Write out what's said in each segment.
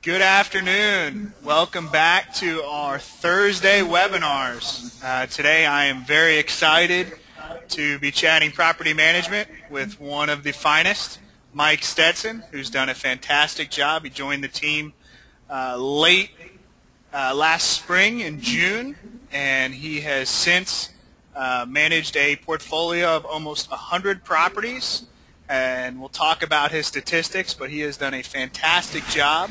Good afternoon. Welcome back to our Thursday webinars. Today I am very excited to be chatting property management with one of the finest, Mike Stetson, who's done a fantastic job. He joined the team late last spring in June, and he has since managed a portfolio of almost 100 properties, and we'll talk about his statistics, but he has done a fantastic job.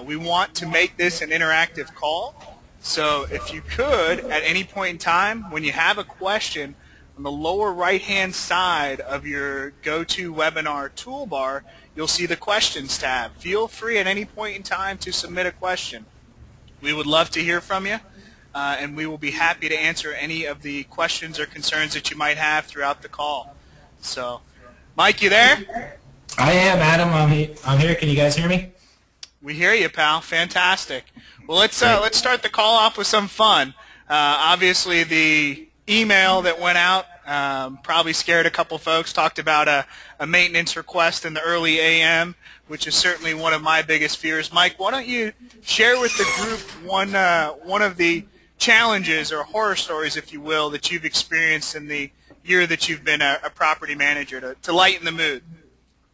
We want to make this an interactive call, so if you could, at any point in time, when you have a question, on the lower right-hand side of your GoToWebinar toolbar, you'll see the Questions tab. Feel free at any point in time to submit a question. We would love to hear from you, and we will be happy to answer any of the questions or concerns that you might have throughout the call. So, Mike, you there? I am, Adam. I'm here. Can you guys hear me? We hear you, pal. Fantastic. Well, let's start the call off with some fun. Obviously, the email that went out probably scared a couple folks. Talked about a maintenance request in the early AM, which is certainly one of my biggest fears. Mike, why don't you share with the group one of the challenges or horror stories, if you will, that you've experienced in the year that you've been a property manager to lighten the mood.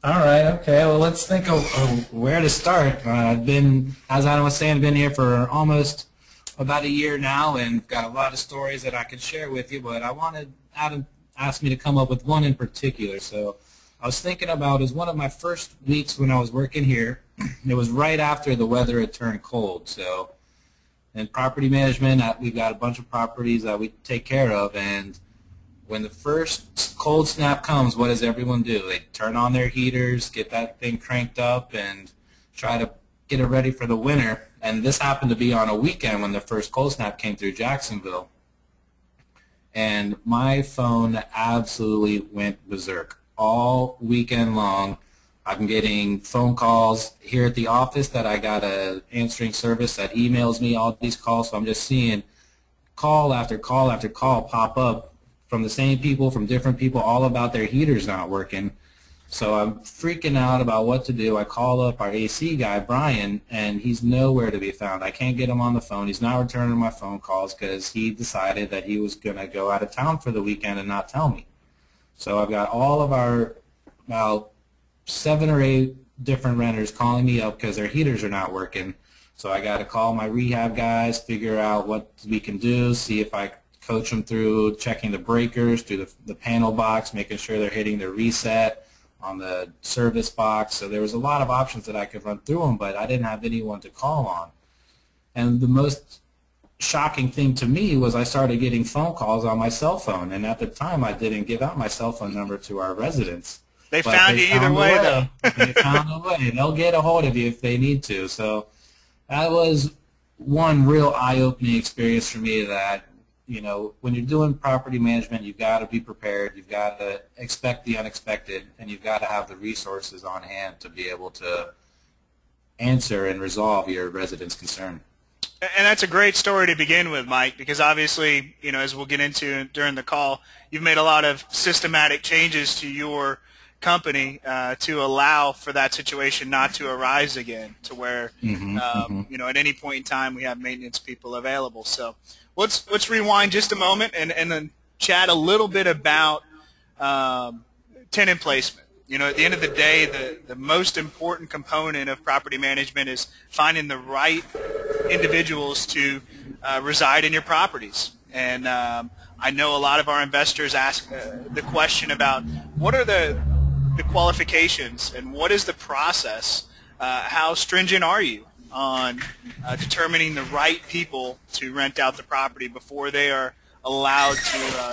All right, okay. Well, let's think of where to start. I've been, as Adam was saying, been here for almost about a year now, and got a lot of stories that I could share with you, but Adam asked me to come up with one in particular. So I was thinking about, it was one of my first weeks when I was working here. It was right after the weather had turned cold. So in property management, we've got a bunch of properties that we take care of, and when the first cold snap comes, what does everyone do? They turn on their heaters, get that thing cranked up, and try to get it ready for the winter. And this happened to be on a weekend when the first cold snap came through Jacksonville. And my phone absolutely went berserk all weekend long. I'm getting phone calls here at the office that I got an answering service that emails me all these calls. So I'm just seeing call after call after call pop up from the same people, from different people, all about their heaters not working. So I'm freaking out about what to do. I call up our AC guy, Brian, and he's nowhere to be found. I can't get him on the phone. He's not returning my phone calls because he decided that he was going to go out of town for the weekend and not tell me. So I've got all of our about 7 or 8 different renters calling me up because their heaters are not working. So I got to call my rehab guys, figure out what we can do, see if I coach them through checking the breakers, through the panel box, making sure they're hitting their reset on the service box. So there was a lot of options that I could run through them, but I didn't have anyone to call on. And the most shocking thing to me was I started getting phone calls on my cell phone, and at the time I didn't give out my cell phone number to our residents. They found you either way, though. They found a way. They'll get a hold of you if they need to. So that was one real eye-opening experience for me, that when you're doing property management, you've got to be prepared. You've got to expect the unexpected, and you've got to have the resources on hand to be able to answer and resolve your residents' concern. And that's a great story to begin with, Mike, because obviously, as we'll get into during the call, you've made a lot of systematic changes to your company to allow for that situation not to arise again, to where, at any point in time we have maintenance people available. So let's rewind just a moment and then chat a little bit about tenant placement. At the end of the day, the most important component of property management is finding the right individuals to reside in your properties. And I know a lot of our investors ask the question about what are the qualifications and what is the process? How stringent are you on determining the right people to rent out the property before they are allowed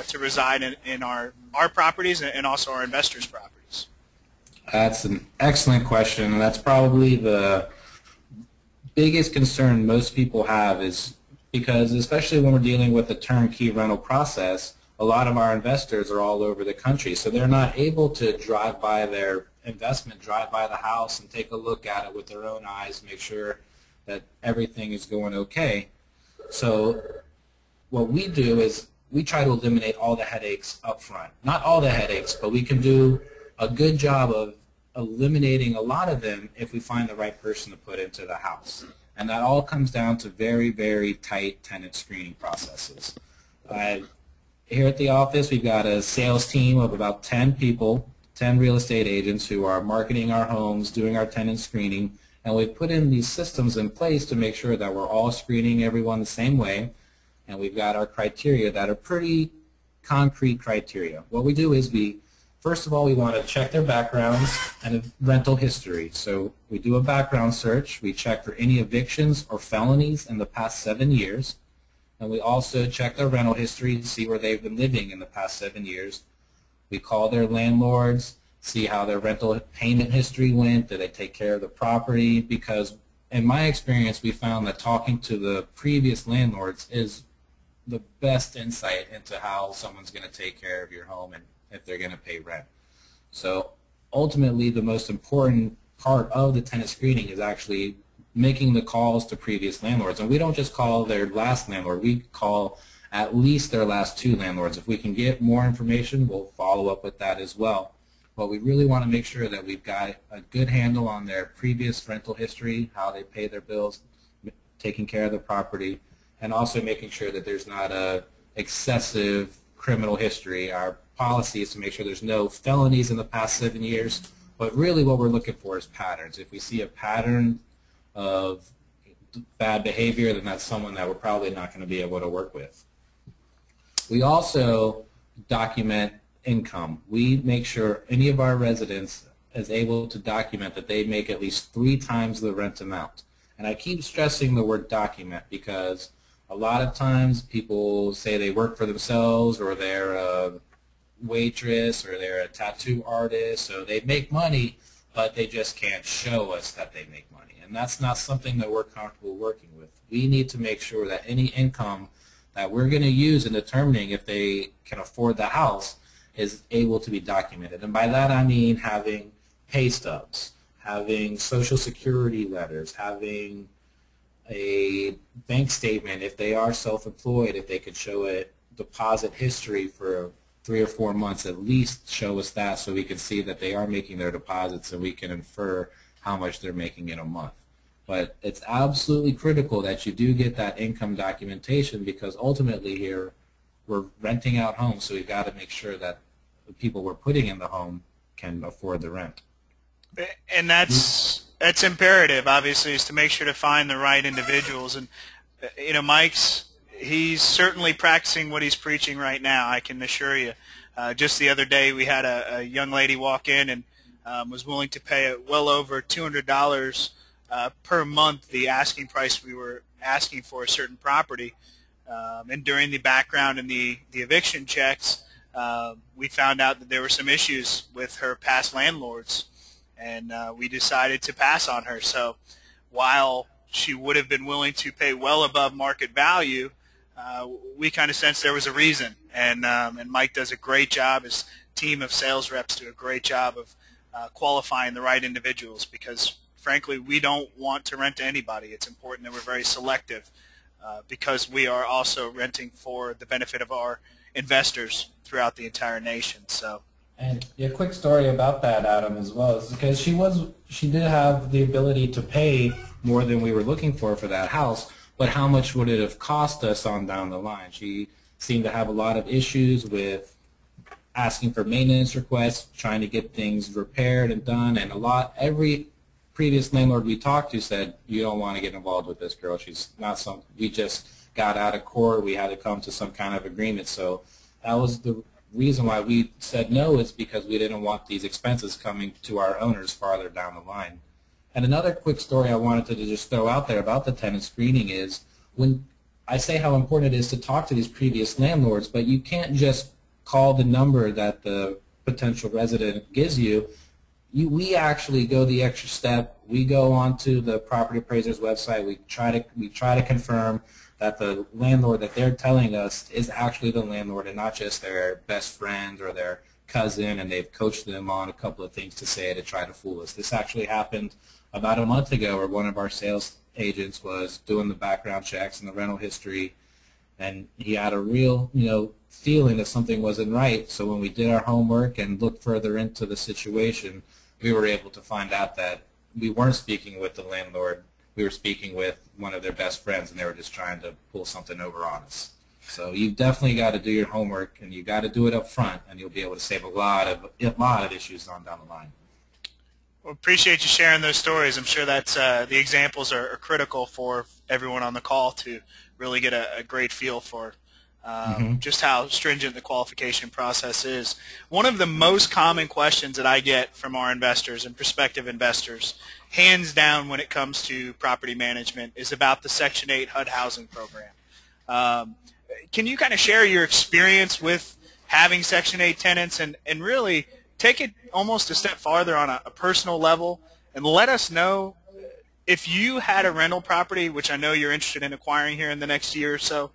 to reside in our properties and also our investors' properties? That's an excellent question, and that's probably the biggest concern most people have, is because especially when we're dealing with the turnkey rental process, a lot of our investors are all over the country, so they're not able to drive by their investment, drive by the house and take a look at it with their own eyes, make sure that everything is going okay. So what we do is we try to eliminate all the headaches up front. Not all the headaches, but we can do a good job of eliminating a lot of them if we find the right person to put into the house. And that all comes down to very, very tight tenant screening processes. Here at the office, we've got a sales team of about 10 people, 10 real estate agents who are marketing our homes, doing our tenant screening, and we've put in these systems in place to make sure that we're all screening everyone the same way, and we've got our criteria that are pretty concrete criteria. What we do is first of all, we want to check their backgrounds and rental history. So we do a background search. We check for any evictions or felonies in the past 7 years. And we also check their rental history to see where they've been living in the past 7 years. We call their landlords, see how their rental payment history went, did they take care of the property, because in my experience we found that talking to the previous landlords is the best insight into how someone's going to take care of your home and if they're going to pay rent. So ultimately the most important part of the tenant screening is actually making the calls to previous landlords. And we don't just call their last landlord, we call at least their last 2 landlords. If we can get more information, we'll follow up with that as well. But we really want to make sure that we've got a good handle on their previous rental history, how they pay their bills, taking care of the property, and also making sure that there's not a excessive criminal history. Our policy is to make sure there's no felonies in the past 7 years, but really what we're looking for is patterns. If we see a pattern of bad behavior, then that's someone that we're probably not going to be able to work with. We also document income. We make sure any of our residents is able to document that they make at least 3 times the rent amount. And I keep stressing the word document because a lot of times people say they work for themselves, or they're a waitress, or they're a tattoo artist, so they make money, but they just can't show us that they make money. And that's not something that we're comfortable working with. We need to make sure that any income that we're going to use in determining if they can afford the house is able to be documented. And by that I mean having pay stubs, having social security letters, having a bank statement if they are self-employed, if they could show a deposit history for 3 or 4 months, at least show us that so we can see that they are making their deposits and we can infer how much they're making in a month. But it's absolutely critical that you do get that income documentation, because ultimately here we're renting out homes, so we've got to make sure that the people we're putting in the home can afford the rent. And that's imperative, obviously, is to make sure to find the right individuals. And you know, he's certainly practicing what he's preaching right now, I can assure you. Just the other day we had a young lady walk in and was willing to pay well over $200 per month the asking price we were asking for a certain property. And during the background and the eviction checks, we found out that there were some issues with her past landlords, and we decided to pass on her. So while she would have been willing to pay well above market value, we kind of sensed there was a reason. And Mike does a great job. His team of sales reps do a great job of qualifying the right individuals, because frankly we don't want to rent to anybody. It's important that we're very selective, because we are also renting for the benefit of our investors throughout the entire nation. So, and a quick story about that, Adam, as well, is because she did have the ability to pay more than we were looking for that house, but how much would it have cost us on down the line? She seemed to have a lot of issues with asking for maintenance requests, trying to get things repaired and done, and every previous landlord we talked to said, you don't want to get involved with this girl. She's not some, we just got out of court, we had to come to some kind of agreement. So that was the reason why we said no, is because we didn't want these expenses coming to our owners farther down the line. And another quick story I wanted to just throw out there about the tenant screening is, when I say how important it is to talk to these previous landlords, but you can't just call the number that the potential resident gives you. We actually go the extra step. We go onto the property appraiser's website. We try to confirm that the landlord that they're telling us is actually the landlord and not just their best friend or their cousin, and they've coached them on a couple of things to say to try to fool us. This actually happened about a month ago, where one of our sales agents was doing the background checks and the rental history, and he had a real feeling that something wasn't right. So when we did our homework and looked further into the situation, we were able to find out that we weren't speaking with the landlord. We were speaking with one of their best friends, and they were just trying to pull something over on us. So you've definitely got to do your homework, and you got to do it up front, and you'll be able to save a lot of issues on down the line. Well, appreciate you sharing those stories. I'm sure that's the examples are critical for everyone on the call to really get a great feel for just how stringent the qualification process is. One of the most common questions that I get from our investors and prospective investors, hands down when it comes to property management, is about the Section 8 HUD housing program. Can you kind of share your experience with having Section 8 tenants and really take it almost a step farther on a personal level and let us know if you had a rental property, which I know you're interested in acquiring here in the next year or so,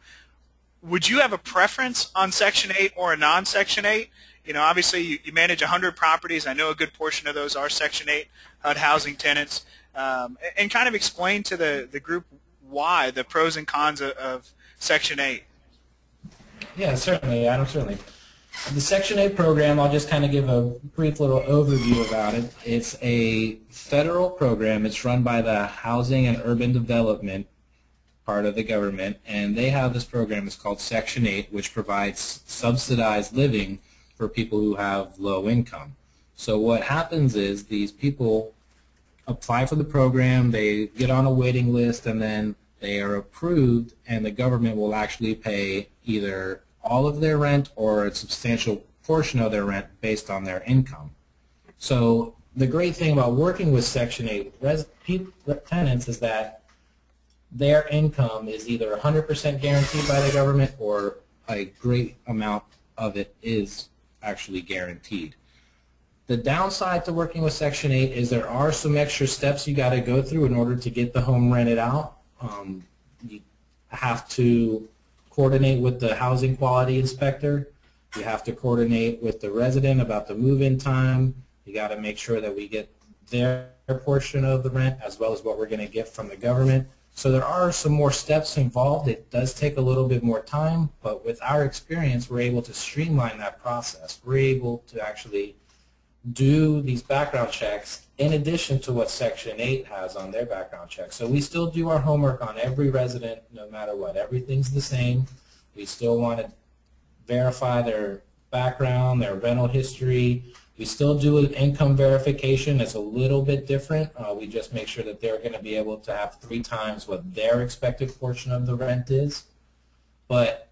would you have a preference on Section 8 or a non-Section 8? You know, obviously you manage 100 properties. I know a good portion of those are Section 8 HUD housing tenants. And kind of explain to the group why, the pros and cons of Section 8. Yeah, certainly, Adam, certainly. The Section 8 program, I'll just kind of give a brief little overview about it. It's a federal program. It's run by the Housing and Urban Development part of the government, and they have this program. It's called Section 8, which provides subsidized living for people who have low income. So what happens is these people apply for the program, they get on a waiting list, and then they are approved, and the government will actually pay either all of their rent or a substantial portion of their rent based on their income. So the great thing about working with Section 8 tenants is that their income is either 100% guaranteed by the government or a great amount of it is actually guaranteed. The downside to working with Section 8 is there are some extra steps you got to go through in order to get the home rented out. You have to coordinate with the housing quality inspector. You have to coordinate with the resident about the move-in time. You got to make sure that we get their portion of the rent as well as what we're going to get from the government. So there are some more steps involved. It does take a little bit more time, but with our experience, we're able to streamline that process. We're able to actually do these background checks in addition to what Section 8 has on their background checks. So we still do our homework on every resident no matter what. Everything's the same. We still want to verify their background, their rental history. We still do an income verification. It's a little bit different. We just make sure that they're going to be able to have 3 times what their expected portion of the rent is. But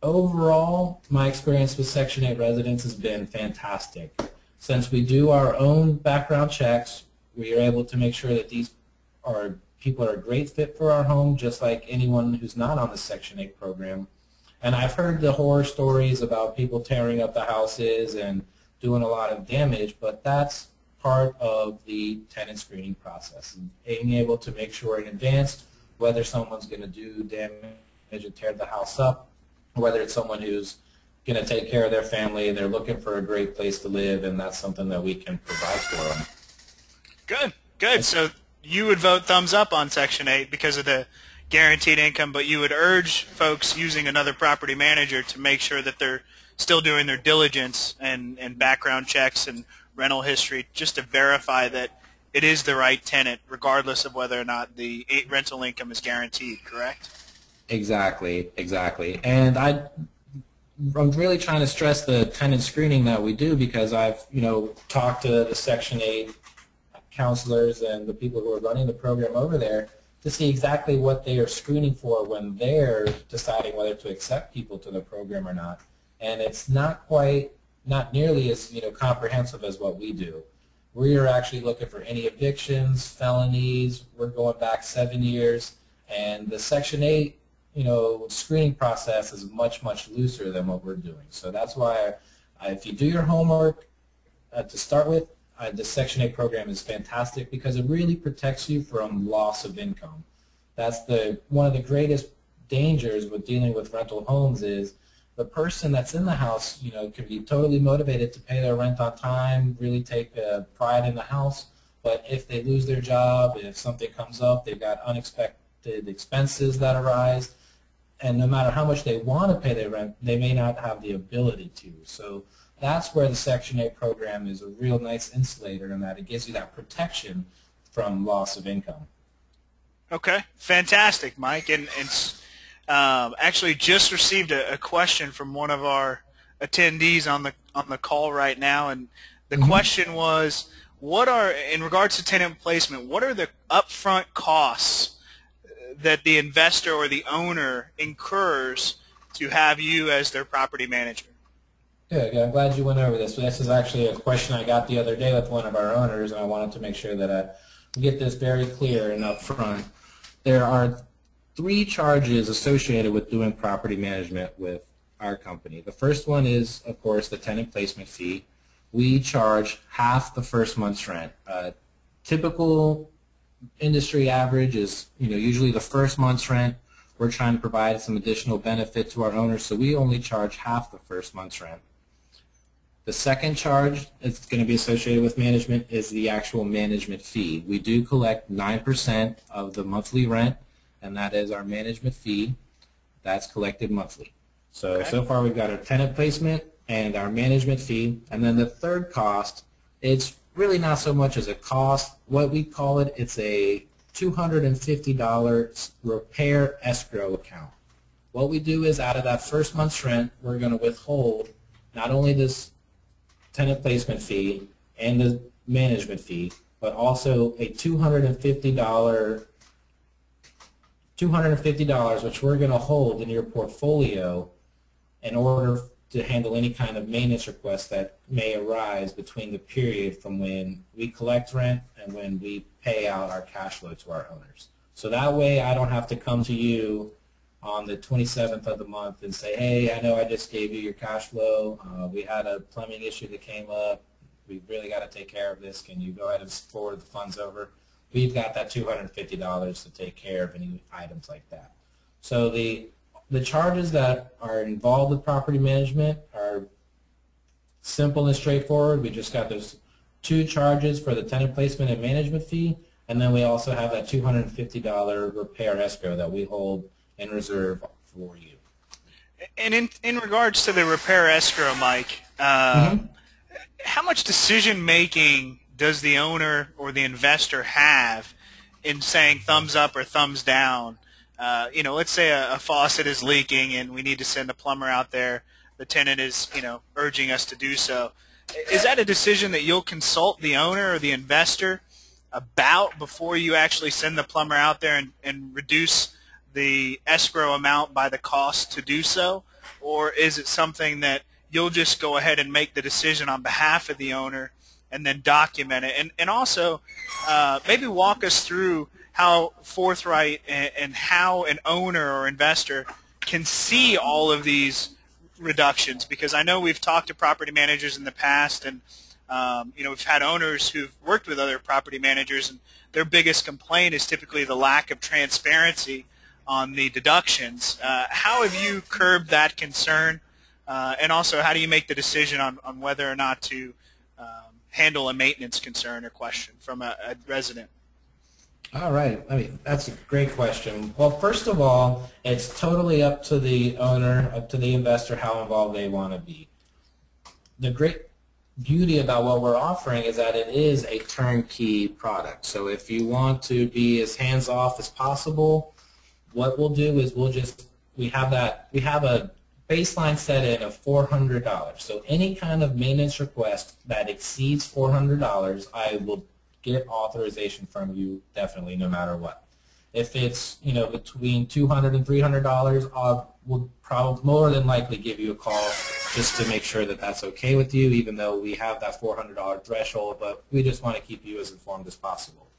overall, my experience with Section 8 residents has been fantastic. Since we do our own background checks, we are able to make sure that these people are a great fit for our home, just like anyone who's not on the Section 8 program. And I've heard the horror stories about people tearing up the houses and doing a lot of damage, but that's part of the tenant screening process. And being able to make sure in advance whether someone's going to do damage and tear the house up, or whether it's someone who's going to take care of their family, they're looking for a great place to live, and that's something that we can provide for them. Good, good. So you would vote thumbs up on Section 8 because of the guaranteed income, but you would urge folks using another property manager to make sure that they're still doing their diligence and background checks and rental history just to verify that it is the right tenant regardless of whether or not the rental income is guaranteed, correct? Exactly, exactly. And I'm really trying to stress the tenant screening that we do because I've talked to the Section 8 counselors and the people who are running the program over there to see exactly what they are screening for when they're deciding whether to accept people to the program or not. And it's not nearly as comprehensive as what we do. We are actually looking for any evictions, felonies. We're going back 7 years, and the Section 8 screening process is much, much looser than what we're doing. So that's why if you do your homework to start with, the Section 8 program is fantastic because it really protects you from loss of income. That's one of the greatest dangers with dealing with rental homes is the person that's in the house, can be totally motivated to pay their rent on time, really take pride in the house, but if they lose their job, if something comes up, they've got unexpected expenses that arise, and no matter how much they want to pay their rent, they may not have the ability to. So that's where the Section 8 program is a real nice insulator in that it gives you that protection from loss of income. Okay, fantastic, Mike. And actually just received a question from one of our attendees on the call right now, and the question was, what are, in regards to tenant placement, what are the upfront costs that the investor or the owner incurs to have you as their property manager? Good. I'm glad you went over this. This is actually a question I got the other day with one of our owners, and I wanted to make sure that I get this very clear and upfront. There are 3 charges associated with doing property management with our company. The first one is, of course, the tenant placement fee. We charge half the first month's rent. Typical industry average is, usually the first month's rent. We're trying to provide some additional benefit to our owners, so we only charge half the first month's rent. The second charge that's going to be associated with management is the actual management fee. We do collect 9% of the monthly rent, and that is our management fee. That's collected monthly. So far we've got our tenant placement and our management fee, and then the third cost, it's really not so much as a cost. What we call it, it's a $250 repair escrow account. What we do is out of that first month's rent, we're going to withhold not only this tenant placement fee and the management fee, but also a $250 which we're going to hold in your portfolio in order to handle any kind of maintenance requests that may arise between the period from when we collect rent and when we pay out our cash flow to our owners. So that way I don't have to come to you on the 27th of the month and say, hey, I know I just gave you your cash flow. We had a plumbing issue that came up. We really got to take care of this. Can you go ahead and forward the funds over? We've got that $250 to take care of any items like that. So the charges that are involved with property management are simple and straightforward. We just got those 2 charges for the tenant placement and management fee, and then we also have that $250 repair escrow that we hold in reserve for you. And in regards to the repair escrow, Mike, how much decision making does the owner or the investor have in saying thumbs up or thumbs down? Let's say a faucet is leaking and we need to send a plumber out there. The tenant is, urging us to do so. Is that a decision that you'll consult the owner or the investor about before you actually send the plumber out there and reduce the escrow amount by the cost to do so? Or is it something that you'll just go ahead and make the decision on behalf of the owner and then document it? And also maybe walk us through how forthright and how an owner or investor can see all of these reductions, because I know we've talked to property managers in the past, and we've had owners who've worked with other property managers, and their biggest complaint is typically the lack of transparency on the deductions. How have you curbed that concern, and also how do you make the decision on whether or not to handle a maintenance concern or question from a resident? All right. That's a great question. Well, first of all, it's totally up to the owner, up to the investor, how involved they want to be. The great beauty about what we're offering is that it is a turnkey product. So if you want to be as hands-off as possible, what we'll do is we have a baseline set in of $400. So any kind of maintenance request that exceeds $400, I will get authorization from you definitely, no matter what. If it's between $200 and $300, we'll probably more than likely give you a call just to make sure that that's okay with you, even though we have that $400 threshold. But we just want to keep you as informed as possible.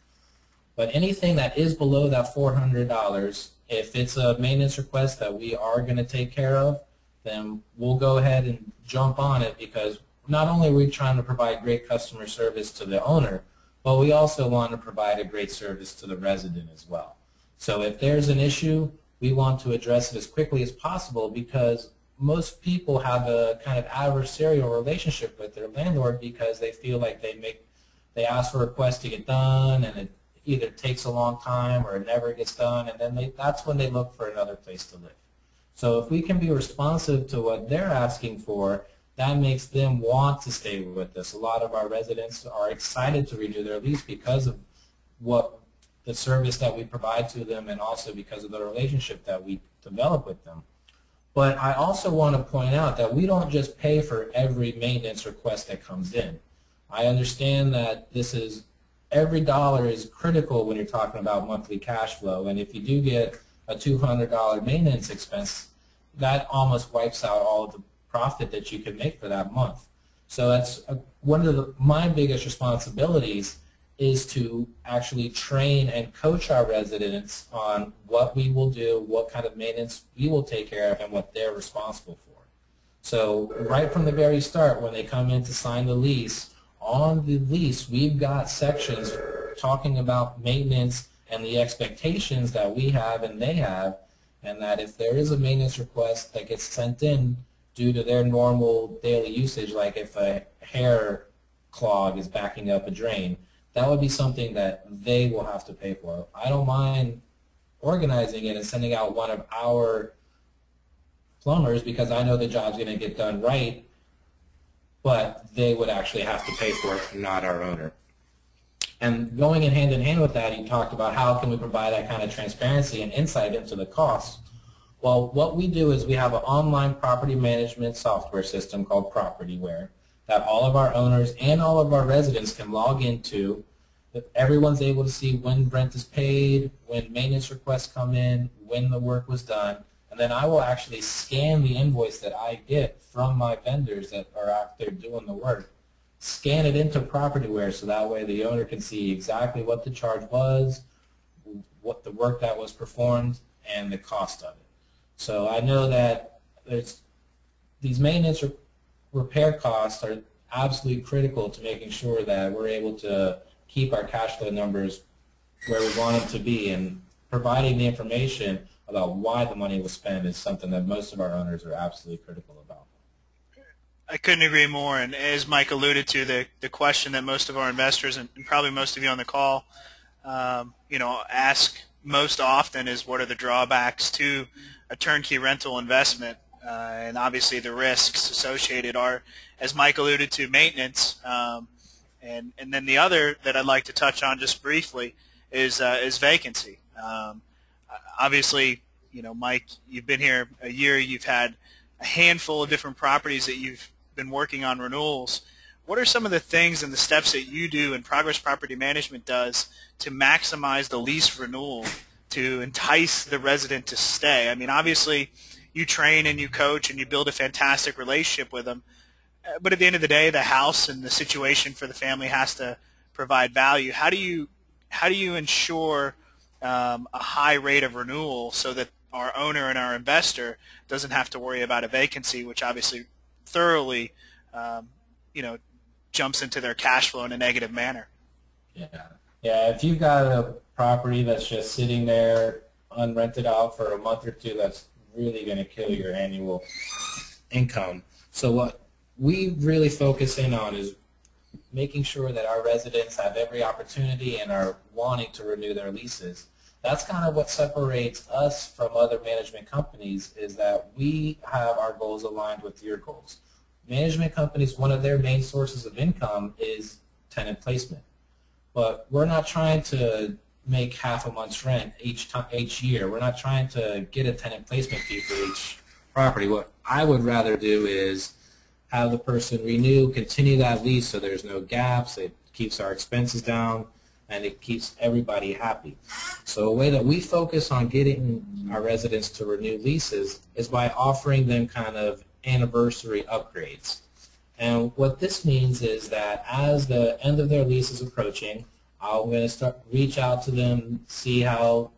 But anything that is below that $400, if it's a maintenance request that we are going to take care of, then we'll go ahead and jump on it, because not only are we trying to provide great customer service to the owner, but we also want to provide a great service to the resident as well. So if there's an issue, we want to address it as quickly as possible, because most people have a kind of adversarial relationship with their landlord because they feel like they ask for a request to get done, and it either takes a long time or it never gets done, and then that's when they look for another place to live. So if we can be responsive to what they're asking for, that makes them want to stay with us. A lot of our residents are excited to renew their lease because of what the service that we provide to them, and also because of the relationship that we develop with them. But I also want to point out that we don't just pay for every maintenance request that comes in. I understand that every dollar is critical when you're talking about monthly cash flow, and if you do get a $200 maintenance expense, that almost wipes out all of the profit that you can make for that month. So that's one of my biggest responsibilities, is to actually train and coach our residents on what we will do, what kind of maintenance we will take care of, and what they're responsible for. So right from the very start, when they come in to sign the lease, on the lease we've got sections talking about maintenance and the expectations that we have and they have, and that if there is a maintenance request that gets sent in due to their normal daily usage, like if a hair clog is backing up a drain, that would be something that they will have to pay for. I don't mind organizing it and sending out one of our plumbers because I know the job's going to get done right, but they would actually have to pay for it, not our owner. And going in hand with that, you talked about how can we provide that kind of transparency and insight into the costs. Well, what we do is we have an online property management software system called Propertyware that all of our owners and all of our residents can log into. Everyone's able to see when rent is paid, when maintenance requests come in, when the work was done, and then I will actually scan the invoice that I get from my vendors that are out there doing the work, scan it into Propertyware so that way the owner can see exactly what the charge was, what the work that was performed, and the cost of it. So I know that these maintenance repair costs are absolutely critical to making sure that we're able to keep our cash flow numbers where we want them to be, and providing the information about why the money was spent is something that most of our owners are absolutely critical about. I couldn't agree more. And as Mike alluded to, the question that most of our investors and probably most of you on the call, ask most often is, what are the drawbacks to a turnkey rental investment? And obviously the risks associated are, as Mike alluded to, maintenance. And then the other that I'd like to touch on just briefly is vacancy. Obviously, Mike, you've been here a year. You've had a handful of different properties that you've been working on renewals. What are some of the things and the steps that you do and Progress Property Management does to maximize the lease renewal to entice the resident to stay? I mean, obviously, you train and you coach and you build a fantastic relationship with them, but at the end of the day, the house and the situation for the family has to provide value. How do you ensure a high rate of renewal so that our owner and our investor doesn't have to worry about a vacancy, which obviously thoroughly, jumps into their cash flow in a negative manner? Yeah. If you've got a property that's just sitting there unrented out for a month or two, that's really going to kill your annual income. So what we really focus in on is making sure that our residents have every opportunity and are wanting to renew their leases. That's kind of what separates us from other management companies, is that we have our goals aligned with your goals. Management companies, one of their main sources of income is tenant placement. But we're not trying to make half a month's rent each year. We're not trying to get a tenant placement fee for each property. What I would rather do is have the person renew, continue that lease so there's no gaps, it keeps our expenses down, and it keeps everybody happy. So a way that we focus on getting our residents to renew leases is by offering them kind of anniversary upgrades. And what this means is that as the end of their lease is approaching, I'm going to reach out to them, see how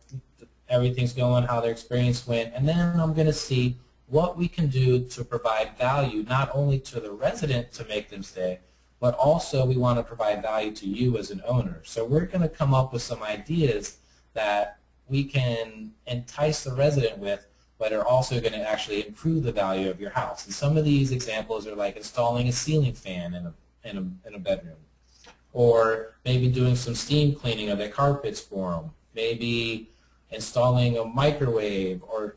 everything's going, how their experience went, and then I'm going to see what we can do to provide value not only to the resident to make them stay, but also we want to provide value to you as an owner. So we're going to come up with some ideas that we can entice the resident with, but are also going to actually improve the value of your house. And some of these examples are like installing a ceiling fan in a bedroom, or maybe doing some steam cleaning of their carpets for them, maybe installing a microwave, or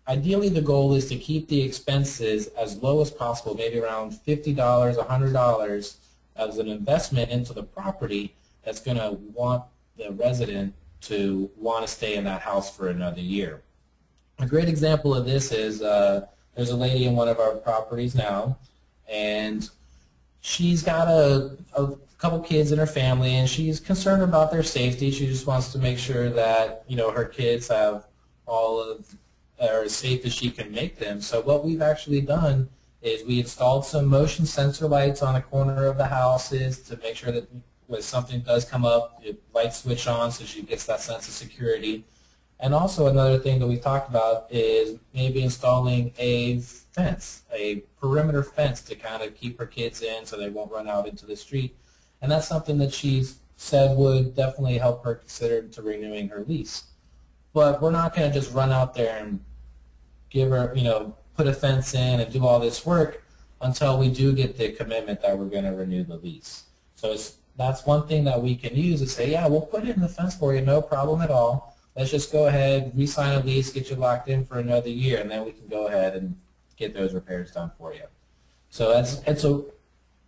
ideally the goal is to keep the expenses as low as possible, maybe around $50, $100 as an investment into the property that's going to want the resident to want to stay in that house for another year. A great example of this is there's a lady in one of our properties now, and she's got a couple kids in her family, and she's concerned about their safety. She just wants to make sure that her kids have are as safe as she can make them. So what we've actually done is we installed some motion sensor lights on the corner of the houses to make sure that when something does come up, lights switch on so she gets that sense of security. And also another thing that we talked about is maybe installing a fence, a perimeter fence to kind of keep her kids in so they won't run out into the street. And that's something that she's said would definitely help her consider to renewing her lease. But we're not going to just run out there and give her, put a fence in and do all this work until we do get the commitment that we're going to renew the lease. So that's one thing that we can use is say, yeah, we'll put it in the fence for you, no problem at all. Let's just go ahead, re-sign a lease, get you locked in for another year, and then we can go ahead and get those repairs done for you. So it's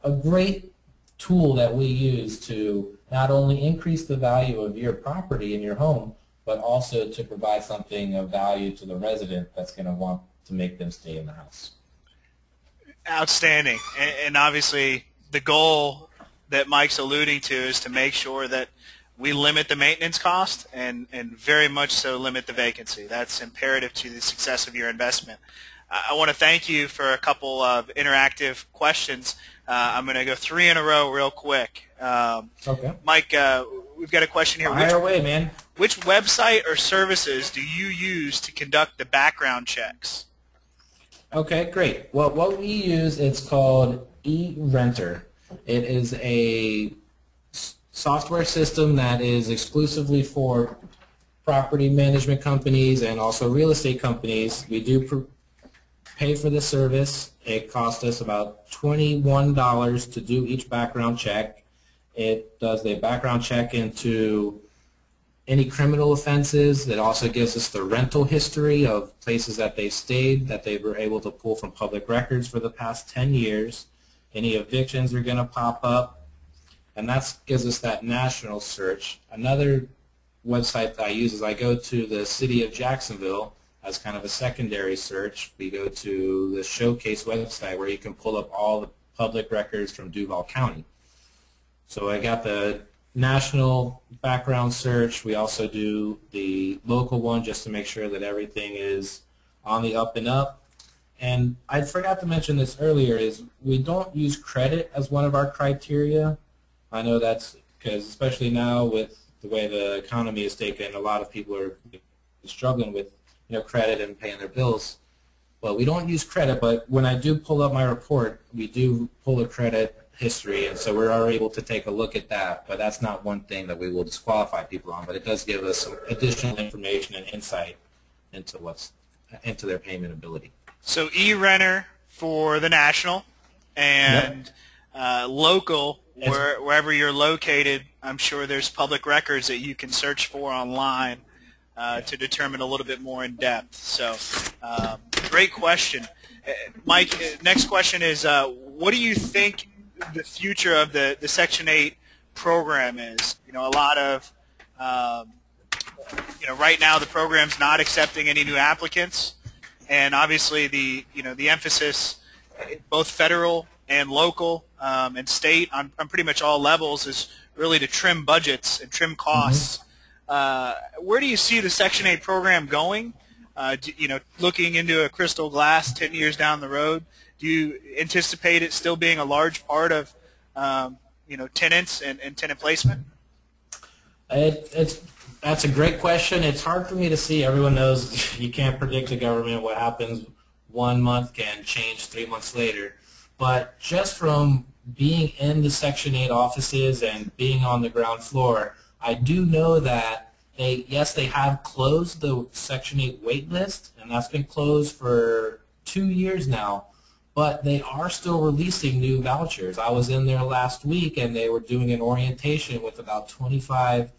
a great tool that we use to not only increase the value of your property and your home, but also to provide something of value to the resident that's going to want to make them stay in the house. Outstanding. And obviously the goal that Mike's alluding to is to make sure that we limit the maintenance cost and very much so limit the vacancy. That's imperative to the success of your investment. I want to thank you for a couple of interactive questions. I'm going to go 3 in a row real quick. Okay. Mike, we've got a question here. Fire away, man. Which website or services do you use to conduct the background checks? Okay, great. Well, what we use, it's called eRenter. It is a software system that is exclusively for property management companies and also real estate companies. We do pay for the service. It costs us about $21 to do each background check. It does the background check into any criminal offenses. It also gives us the rental history of places that they stayed that they were able to pull from public records for the past 10 years. Any evictions are going to pop up, and that gives us that national search. Another website that I use is I go to the city of Jacksonville as kind of a secondary search. We go to the Showcase website where you can pull up all the public records from Duval County. So I got the national background search. We also do the local one just to make sure that everything is on the up and up. And I forgot to mention this earlier is we don't use credit as one of our criteria. I know that's because especially now with the way the economy is taken, a lot of people are struggling with credit and paying their bills. Well, we don't use credit, but when I do pull up my report, we do pull a credit history, and so we're able to take a look at that. But that's not one thing that we will disqualify people on, but it does give us some additional information and insight into their payment ability. So eRenter for the national and local, wherever you're located, I'm sure there's public records that you can search for online to determine a little bit more in depth. So great question. Mike, next question is, what do you think the future of the Section 8 program is? A lot of, right now the program's not accepting any new applicants. And obviously the emphasis, both federal and local and state on pretty much all levels, is really to trim budgets and trim costs. Where do you see the Section 8 program going? Looking into a crystal glass 10 years down the road, do you anticipate it still being a large part of tenants and tenant placement? That's a great question. It's hard for me to see. Everyone knows you can't predict the government. What happens 1 month can change 3 months later. But just from being in the Section 8 offices and being on the ground floor, I do know that they have closed the Section 8 wait list, and that's been closed for 2 years now. But they are still releasing new vouchers. I was in there last week, and they were doing an orientation with about 25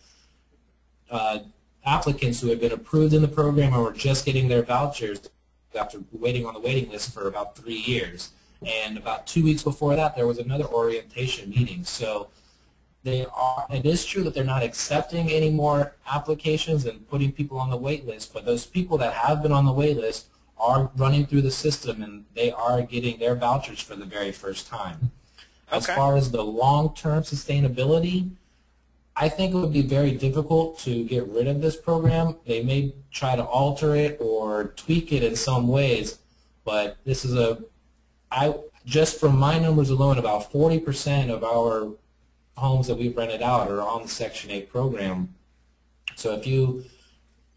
applicants who had been approved in the program and were just getting their vouchers. after waiting on the waiting list for about 3 years. And about 2 weeks before that, there was another orientation meeting. So it is true that they're not accepting any more applications and putting people on the wait list, but those people that have been on the wait list are running through the system, and they are getting their vouchers for the very first time. As far as the long-term sustainability, I think it would be very difficult to get rid of this program. They may try to alter it or tweak it in some ways, but this is just from my numbers alone, about 40% of our homes that we've rented out are on the Section 8 program. So if you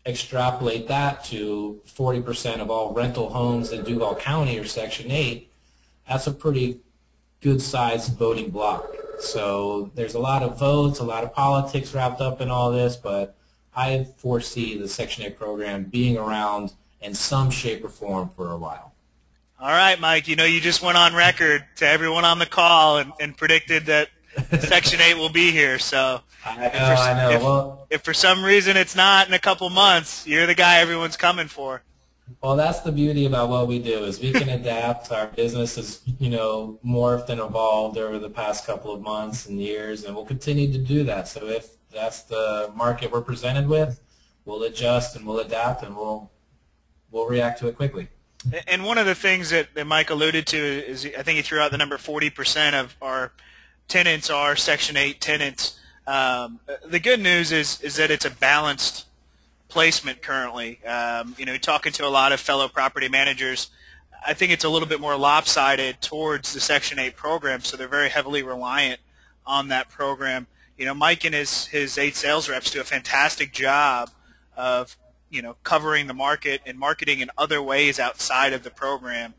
extrapolate that to 40% of all rental homes in Duval County are Section 8, that's a pretty good-sized voting block. So there's a lot of votes, a lot of politics wrapped up in all this, but I foresee the Section 8 program being around in some shape or form for a while. All right, Mike, you just went on record to everyone on the call and predicted that Section 8 will be here. So I know. If for some reason it's not in a couple months, you're the guy everyone's coming for. Well, that's the beauty about what we do is we can adapt. Our business has, morphed and evolved over the past couple of months and years, and we'll continue to do that. So if that's the market we're presented with, we'll adjust and we'll adapt and we'll react to it quickly. And one of the things that Mike alluded to is I think he threw out the number 40% of our tenants are Section 8 tenants. The good news is that it's a balanced placement currently. Talking to a lot of fellow property managers, I think it's a little bit more lopsided towards the Section 8 program, so they're very heavily reliant on that program. Mike and his 8 sales reps do a fantastic job of covering the market and marketing in other ways outside of the program,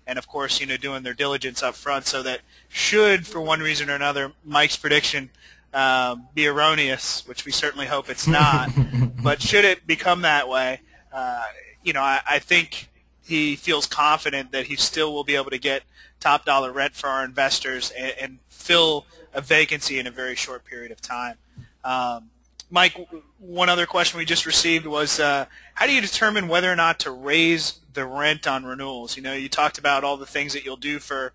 and of course doing their diligence up front, so that should for one reason or another Mike's prediction be erroneous, which we certainly hope it's not, but should it become that way, I think he feels confident that he still will be able to get top dollar rent for our investors and fill a vacancy in a very short period of time. Mike, one other question we just received was how do you determine whether or not to raise the rent on renewals? You talked about all the things that you'll do for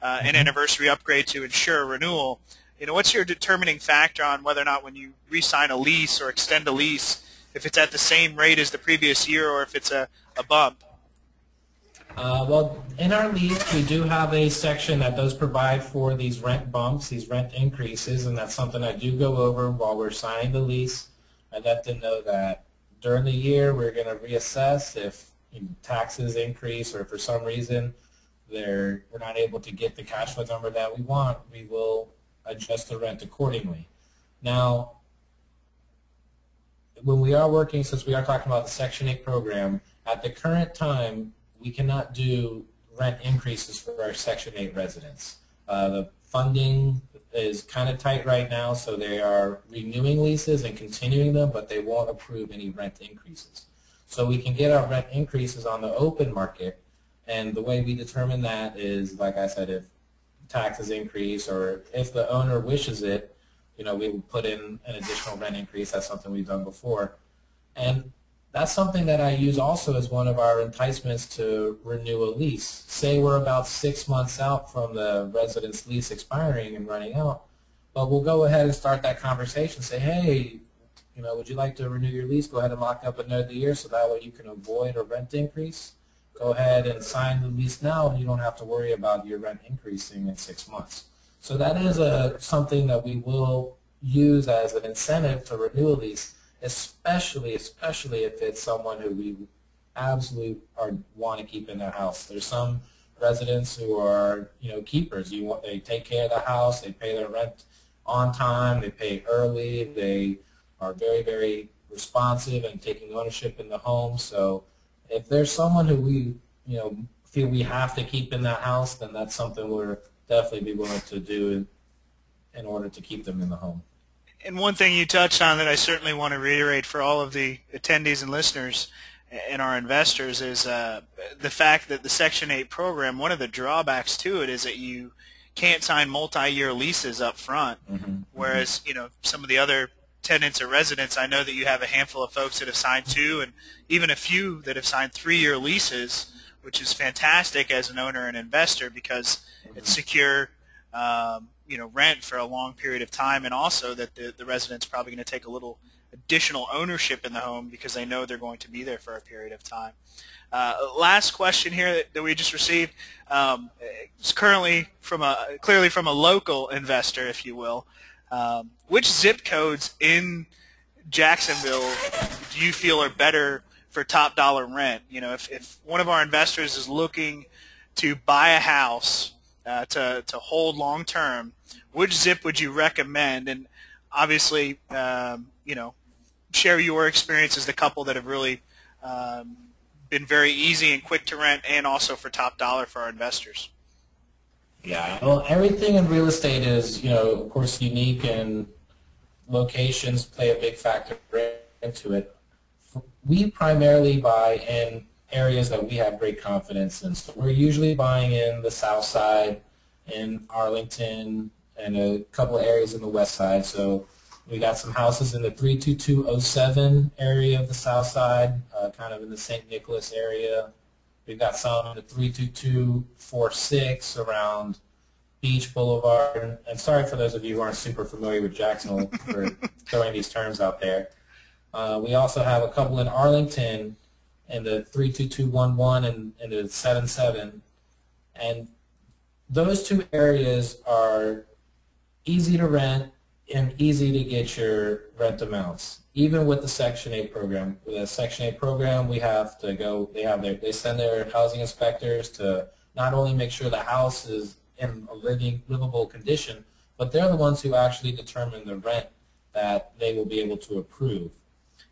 an anniversary upgrade to ensure a renewal. What's your determining factor on whether or not when you re-sign a lease or extend a lease, if it's at the same rate as the previous year or if it's a bump? Well, in our lease, we do have a section that does provide for these rent bumps, these rent increases, and that's something I do go over while we're signing the lease. I let them know that during the year we're going to reassess if taxes increase or if for some reason we're not able to get the cash flow number that we want, we will adjust the rent accordingly. Now, when we are working, since we are talking about the Section 8 program, at the current time, we cannot do rent increases for our Section 8 residents. The funding is kind of tight right now, so they are renewing leases and continuing them, but they won't approve any rent increases. So we can get our rent increases on the open market, and the way we determine that is, like I said, if taxes increase or if the owner wishes it, we will put in an additional rent increase. That's something we've done before. And that's something that I use also as one of our enticements to renew a lease. Say we're about 6 months out from the resident's lease expiring and running out, but we'll go ahead and start that conversation. Say, hey, would you like to renew your lease? Go ahead and lock up another year so that way you can avoid a rent increase. Go ahead and sign the lease now and you don't have to worry about your rent increasing in 6 months. So that is something that we will use as an incentive to renew a lease, especially if it's someone who we absolutely want to keep in their house. There's some residents who are keepers. They take care of the house, they pay their rent on time, they pay early, they are very, very responsive and taking ownership in the home. So if there's someone who we feel we have to keep in that house, then that's something we'll definitely be willing to do in order to keep them in the home. And one thing you touched on that I certainly want to reiterate for all of the attendees and listeners and our investors is the fact that the Section 8 program, one of the drawbacks to it is that you can't sign multi-year leases up front, whereas some of the other tenants or residents, I know that you have a handful of folks that have signed 2 and even a few that have signed 3-year leases which is fantastic as an owner and investor because it's secure, rent for a long period of time, and also that the resident's probably going to take a little additional ownership in the home because they know they're going to be there for a period of time. Last question here that we just received is clearly from a local investor, if you will. Which zip codes in Jacksonville do you feel are better for top dollar rent? If one of our investors is looking to buy a house to hold long term, which zip would you recommend? And obviously, share your experience as the couple that have really been very easy and quick to rent, and also for top dollar for our investors. Yeah, well, everything in real estate is, of course, unique, and locations play a big factor into it. We primarily buy in areas that we have great confidence in. So we're usually buying in the south side, in Arlington, and a couple of areas in the west side. So we got some houses in the 32207 area of the south side, kind of in the St. Nicholas area. We've got some in the 32246 around Beach Boulevard. And sorry for those of you who aren't super familiar with Jacksonville for throwing these terms out there. We also have a couple in Arlington in the 32211 and the 77. And those two areas are easy to rent and easy to get your rent amounts, even with the Section 8 program. With the Section 8 program, we have to go, they send their housing inspectors to not only make sure the house is in a livable condition, but they're the ones who actually determine the rent that they will be able to approve.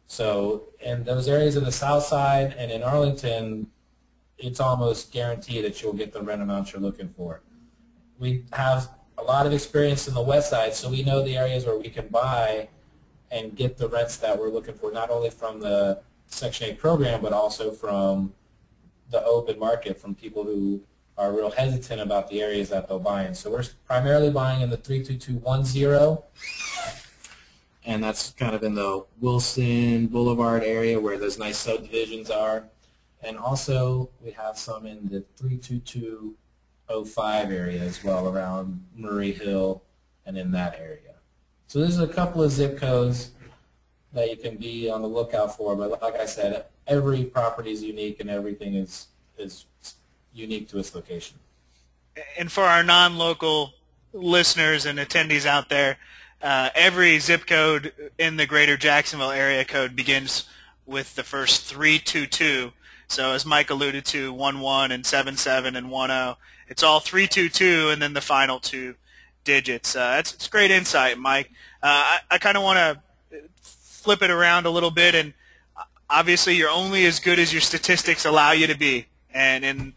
So in those areas in the south side and in Arlington, it's almost guaranteed that you'll get the rent amount you're looking for. We have a lot of experience in the west side, so we know the areas where we can buy and get the rents that we're looking for, not only from the Section 8 program, but also from the open market, from people who are real hesitant about the areas that they'll buy in. So we're primarily buying in the 32210, and that's kind of in the Wilson Boulevard area where those nice subdivisions are. And also we have some in the 32205 area as well, around Murray Hill and in that area. So there's a couple of zip codes that you can be on the lookout for, but like I said, every property is unique and everything is unique to its location. And for our non-local listeners and attendees out there, every zip code in the greater Jacksonville area code begins with the first 322. So as Mike alluded to, 11 and 77 and 10, it's all 322 and then the final two digits. It's great insight, Mike. I kind of want to flip it around a little bit, and obviously you're only as good as your statistics allow you to be. And in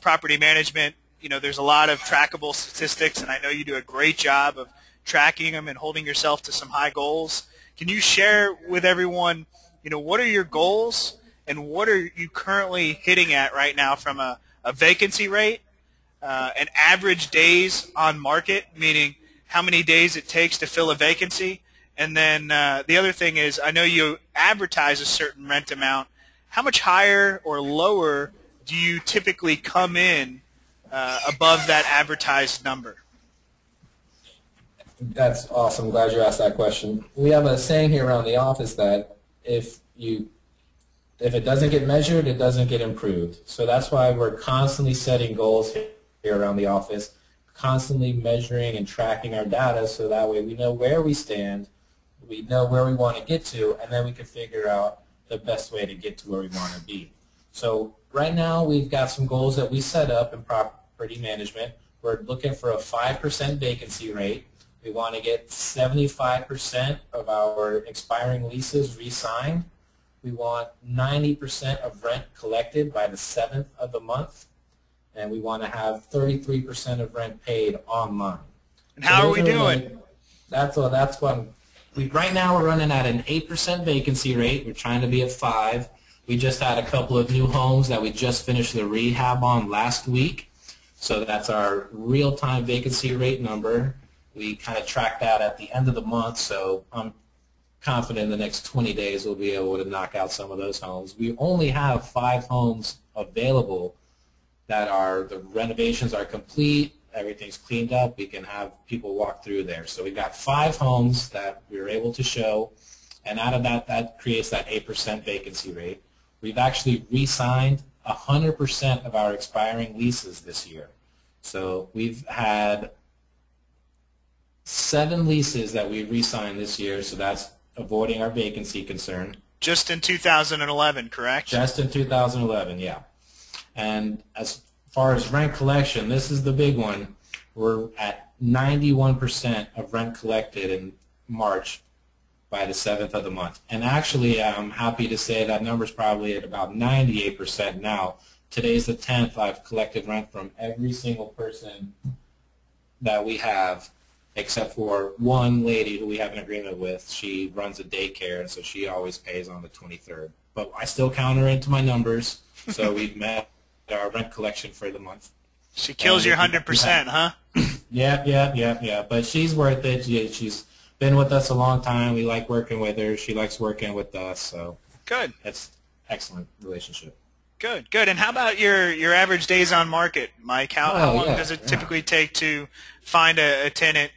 property management, there's a lot of trackable statistics, and I know you do a great job of tracking them and holding yourself to some high goals. Can you share with everyone, what are your goals and what are you currently hitting at right now from a vacancy rate, an average days on market, meaning how many days it takes to fill a vacancy, and then the other thing is, I know you advertise a certain rent amount. How much higher or lower do you typically come in above that advertised number? That's awesome. Glad you asked that question. We have a saying here around the office that if it doesn't get measured, it doesn't get improved. So that's why we're constantly setting goals here around the office, constantly measuring and tracking our data, so that way we know where we stand, we know where we want to get to, and then we can figure out the best way to get to where we want to be. So right now we've got some goals that we set up in property management. We're looking for a 5% vacancy rate. We want to get 75% of our expiring leases re-signed. We want 90% of rent collected by the 7th of the month. And we want to have 33% of rent paid online. And how are we doing? That's what right now we're running at an 8% vacancy rate. We're trying to be at 5. We just had a couple of new homes that we just finished the rehab on last week. So that's our real-time vacancy rate number. We kind of track that at the end of the month, so I'm confident in the next 20 days we'll be able to knock out some of those homes. We only have 5 homes available that the renovations are complete, everything's cleaned up, we can have people walk through there. So we've got 5 homes that we were able to show, and out of that, that creates that 8% vacancy rate. We've actually re-signed 100% of our expiring leases this year. So we've had 7 leases that we re-signed this year, so that's avoiding our vacancy concern. Just in 2011, correct? Just in 2011, yeah. And as far as rent collection, this is the big one. We're at 91% of rent collected in March by the 7th of the month. And actually, I'm happy to say that number's probably at about 98% now. Today's the 10th. I've collected rent from every single person that we have, except for one lady who we have an agreement with. She runs a daycare, and so she always pays on the 23rd. But I still count her into my numbers, so we've met our rent collection for the month. She kills your 100%, huh? Yeah. But she's worth it. She's been with us a long time. We like working with her. She likes working with us. So good. It's excellent relationship. Good. And how about your average days on market, Mike? How long does it typically take to find a tenant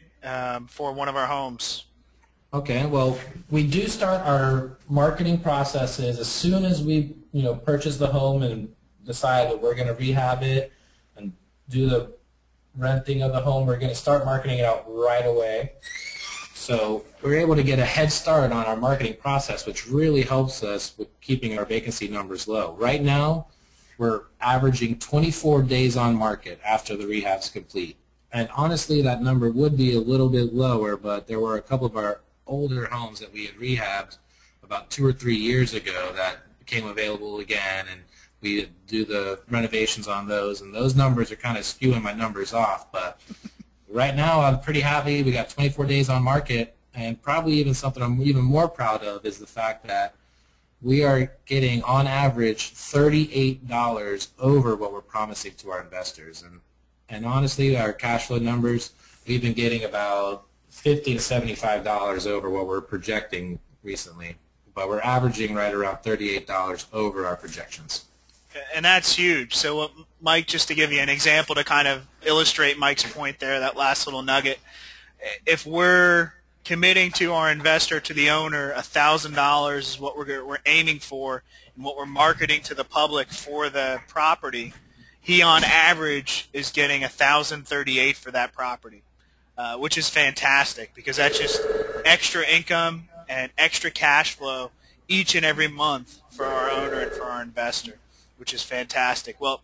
for one of our homes? Okay, well, we do start our marketing processes as soon as we purchase the home and decide that we're going to rehab it and do the renting of the home. We're going to start marketing it out right away. So we're able to get a head start on our marketing process, which really helps us with keeping our vacancy numbers low. Right now, we're averaging 24 days on market after the rehab's complete. And honestly, that number would be a little bit lower, but there were a couple of our older homes that we had rehabbed about 2 or 3 years ago that became available again, and we do the renovations on those, and those numbers are kind of skewing my numbers off. But right now, I'm pretty happy. We got 24 days on market, and probably even something I'm even more proud of is the fact that we are getting, on average, $38 over what we're promising to our investors. And honestly, our cash flow numbers, we've been getting about $50 to $75 over what we're projecting recently. But we're averaging right around $38 over our projections. And that's huge. So, Mike, just to give you an example to kind of illustrate Mike's point there, that last little nugget, if we're committing to our investor, to the owner, $1,000 is what we're aiming for and what we're marketing to the public for the property, he on average is getting $1,038 for that property, which is fantastic because that's just extra income and extra cash flow each and every month for our owner and for our investor, which is fantastic. Well,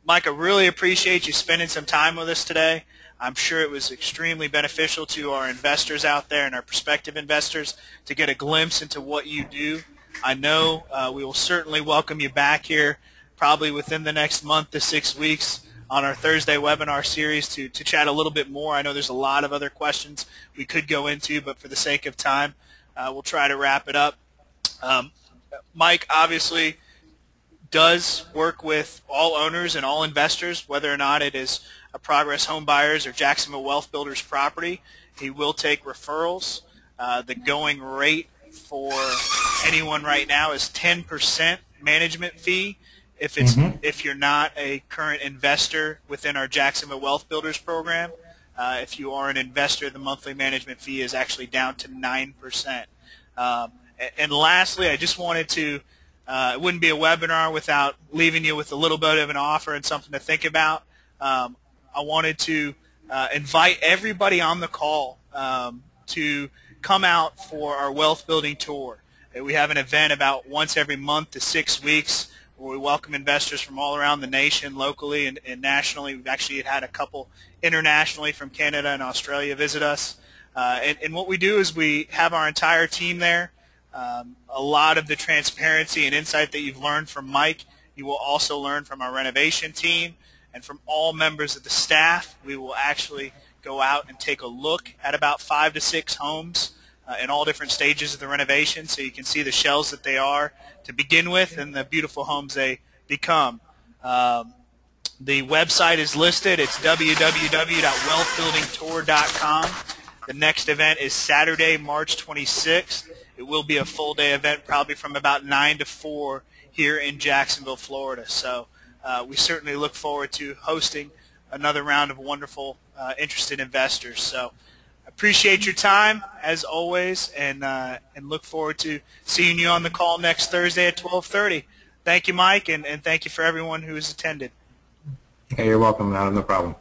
Mike, I really appreciate you spending some time with us today. I'm sure it was extremely beneficial to our investors out there and our prospective investors to get a glimpse into what you do. I know we will certainly welcome you back here probably within the next month to 6 weeks on our Thursday webinar series to chat a little bit more. I know there's a lot of other questions we could go into, but for the sake of time, we'll try to wrap it up. Mike obviously does work with all owners and all investors, whether or not it is a Progress Home Buyers or Jacksonville Wealth Builders property. He will take referrals. The going rate for anyone right now is 10% management fee. If you're not a current investor within our Jacksonville Wealth Builders program, if you are an investor, the monthly management fee is actually down to 9%. And lastly, I just wanted to, it wouldn't be a webinar without leaving you with a little bit of an offer and something to think about. I wanted to invite everybody on the call to come out for our wealth building tour. We have an event about once every month to 6 weeks where we welcome investors from all around the nation, locally and nationally. We've actually had a couple internationally from Canada and Australia visit us. And what we do is we have our entire team there. A lot of the transparency and insight that you've learned from Mike, you will also learn from our renovation team and from all members of the staff. We will actually go out and take a look at about 5 to 6 homes in all different stages of the renovation, so you can see the shells that they are to begin with and the beautiful homes they become. The website is listed. It's www.wealthbuildingtour.com. The next event is Saturday, March 26th. It will be a full-day event, probably from about 9 to 4 here in Jacksonville, Florida. So we certainly look forward to hosting another round of wonderful, interested investors. So appreciate your time, as always, and look forward to seeing you on the call next Thursday at 12:30. Thank you, Mike, and thank you for everyone who has attended. Okay, you're welcome, Adam. No problem.